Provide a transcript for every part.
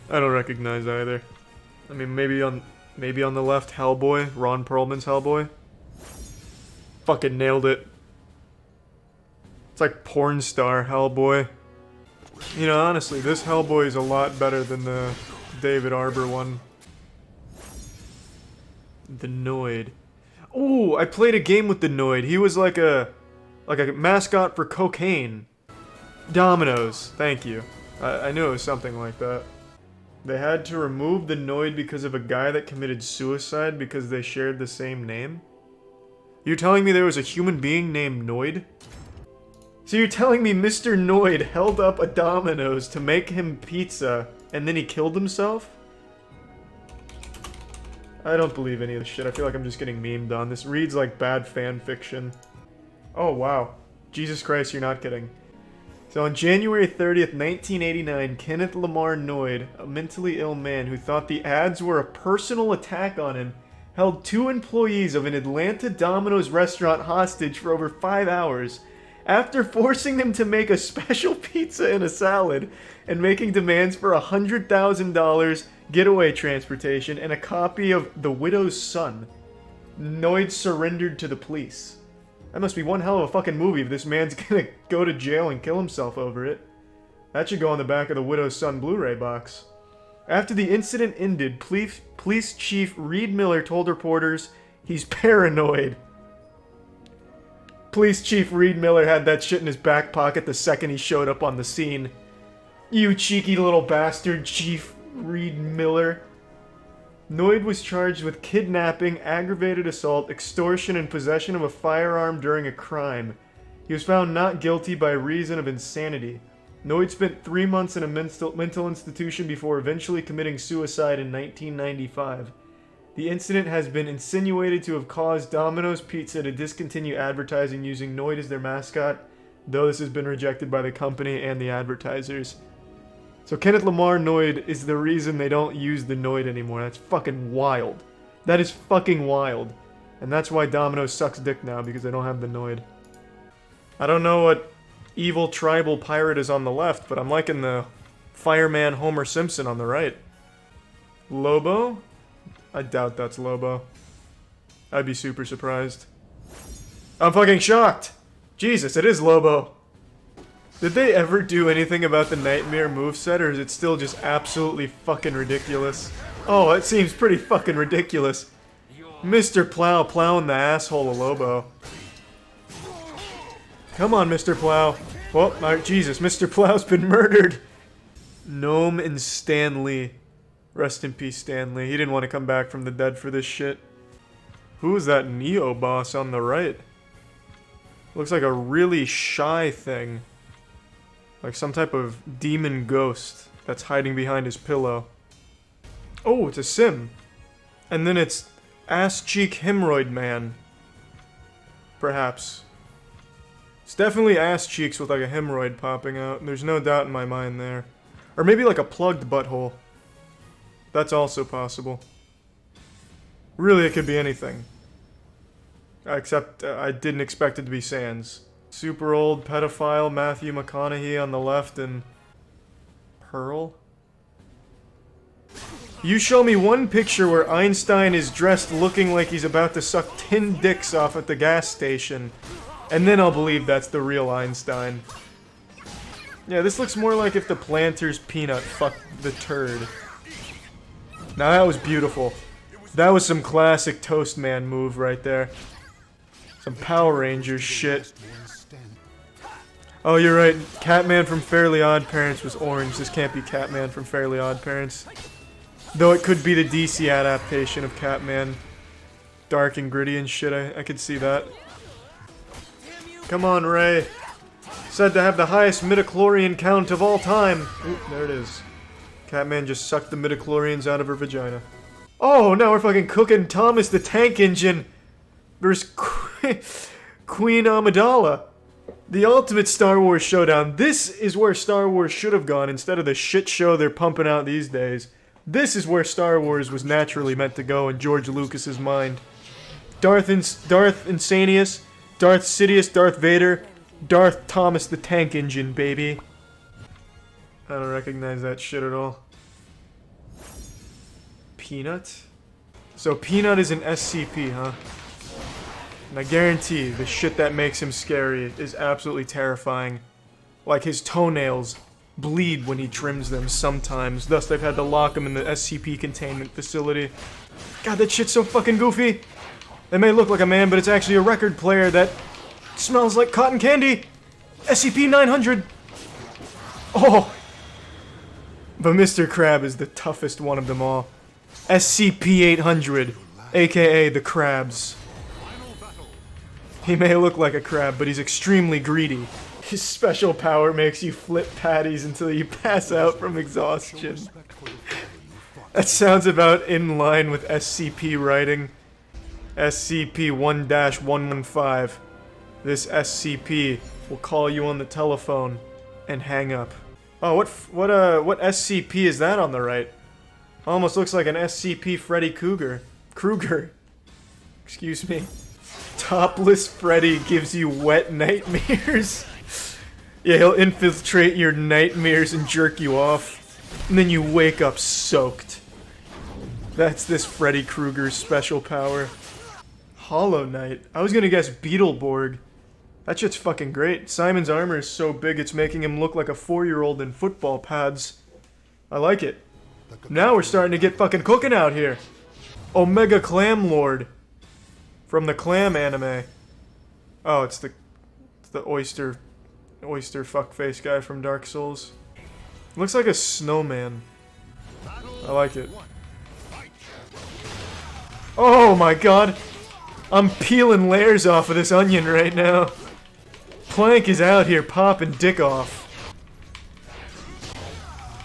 I don't recognize either. I mean, maybe on the left, Hellboy, Ron Perlman's Hellboy. Fucking nailed it. It's like porn star Hellboy. You know, honestly, this Hellboy is a lot better than the David Arbor one. The Noid. Ooh, I played a game with the Noid. He was like a mascot for cocaine. Dominoes. Thank you. I knew it was something like that. They had to remove the Noid because of a guy that committed suicide because they shared the same name? You're telling me there was a human being named Noid? So you're telling me Mr. Noid held up a Domino's to make him pizza and then he killed himself? I don't believe any of this shit. I feel like I'm just getting memed on. This reads like bad fan fiction. Oh, wow. Jesus Christ, you're not kidding. So on January 30th, 1989, Kenneth Lamar Noid, a mentally ill man who thought the ads were a personal attack on him, held 2 employees of an Atlanta Domino's restaurant hostage for over 5 hours after forcing them to make a special pizza and a salad and making demands for $100,000 getaway transportation and a copy of The Widow's Son. Noid surrendered to the police. That must be one hell of a fucking movie if this man's gonna go to jail and kill himself over it. That should go on the back of The Widow's Son Blu-ray box. After the incident ended, Police Chief Reed Miller told reporters he's paranoid. Police Chief Reed Miller had that shit in his back pocket the second he showed up on the scene. You cheeky little bastard, Chief Reed Miller. Noid was charged with kidnapping, aggravated assault, extortion, and possession of a firearm during a crime. He was found not guilty by reason of insanity. Noid spent 3 months in a mental institution before eventually committing suicide in 1995. The incident has been insinuated to have caused Domino's Pizza to discontinue advertising using Noid as their mascot, though this has been rejected by the company and the advertisers. So Kenneth Lamar Noid is the reason they don't use the Noid anymore. That's fucking wild. That is fucking wild. And that's why Domino's sucks dick now, because they don't have the Noid. I don't know what evil tribal pirate is on the left, but I'm liking the fireman Homer Simpson on the right. Lobo? I doubt that's Lobo. I'd be super surprised. I'm fucking shocked! Jesus, it is Lobo! Did they ever do anything about the Nightmare moveset, or is it still just absolutely fucking ridiculous? Oh, it seems pretty fucking ridiculous. Mr. Plow plowing the asshole of Lobo. Come on, Mr. Plow. Oh, Jesus, Mr. Plow's been murdered! Gnome and Stan Lee. Rest in peace, Stan Lee. He didn't want to come back from the dead for this shit. Who is that Neo boss on the right? Looks like a really shy thing. Like some type of demon ghost that's hiding behind his pillow. Oh, it's a sim. And then it's Ass Cheek Hemorrhoid Man. Perhaps. It's definitely ass cheeks with like a hemorrhoid popping out. There's no doubt in my mind there. Or maybe like a plugged butthole. That's also possible. Really, it could be anything. Except I didn't expect it to be Sans. Super old pedophile Matthew McConaughey on the left and Pearl? You show me one picture where Einstein is dressed looking like he's about to suck 10 dicks off at the gas station, and then I'll believe that's the real Einstein. Yeah, this looks more like if the Planters peanut fucked the turd. Now that was beautiful. That was some classic Toastman move right there. Some Power Rangers shit. Oh, you're right. Catman from Fairly Odd Parents was orange. This can't be Catman from Fairly Odd Parents. Though it could be the DC adaptation of Catman. Dark and gritty and shit. I could see that. Come on, Ray. Said to have the highest midichlorian count of all time. Ooh, there it is. Catman just sucked the midichlorians out of her vagina. Oh, now we're fucking cooking Thomas the Tank Engine versus Queen Amidala. The ultimate Star Wars showdown. This is where Star Wars should have gone instead of the shit show they're pumping out these days. This is where Star Wars was naturally meant to go in George Lucas's mind. Darth Insanius, Darth Sidious, Darth Vader, Darth Thomas the Tank Engine, baby. I don't recognize that shit at all. Peanut? So Peanut is an SCP, huh? And I guarantee the shit that makes him scary is absolutely terrifying. Like his toenails bleed when he trims them sometimes, thus they've had to lock him in the SCP containment facility. God, that shit's so fucking goofy! They may look like a man, but it's actually a record player that smells like cotton candy! SCP-900! Oh! But Mr. Crab is the toughest one of them all. SCP-800, aka the Crabs. He may look like a crab, but he's extremely greedy. His special power makes you flip patties until you pass out from exhaustion. That sounds about in line with SCP writing. SCP-1-115. This SCP will call you on the telephone and hang up. Oh, what SCP is that on the right? Almost looks like an SCP Freddy Krueger. Excuse me. Topless Freddy gives you wet nightmares. Yeah, he'll infiltrate your nightmares and jerk you off. And then you wake up soaked. That's this Freddy Krueger's special power. Hollow Knight. I was gonna guess Beetleborg. That shit's fucking great. Simon's armor is so big it's making him look like a 4-year-old in football pads. I like it. Now we're starting to get fucking cooking out here. Omega Clam Lord. From the Clam anime. Oh, it's the oyster fuckface guy from Dark Souls. Looks like a snowman. I like it. Oh my god! I'm peeling layers off of this onion right now. Plank is out here popping dick off.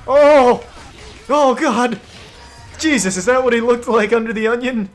Oh! Oh god! Jesus, is that what he looked like under the onion?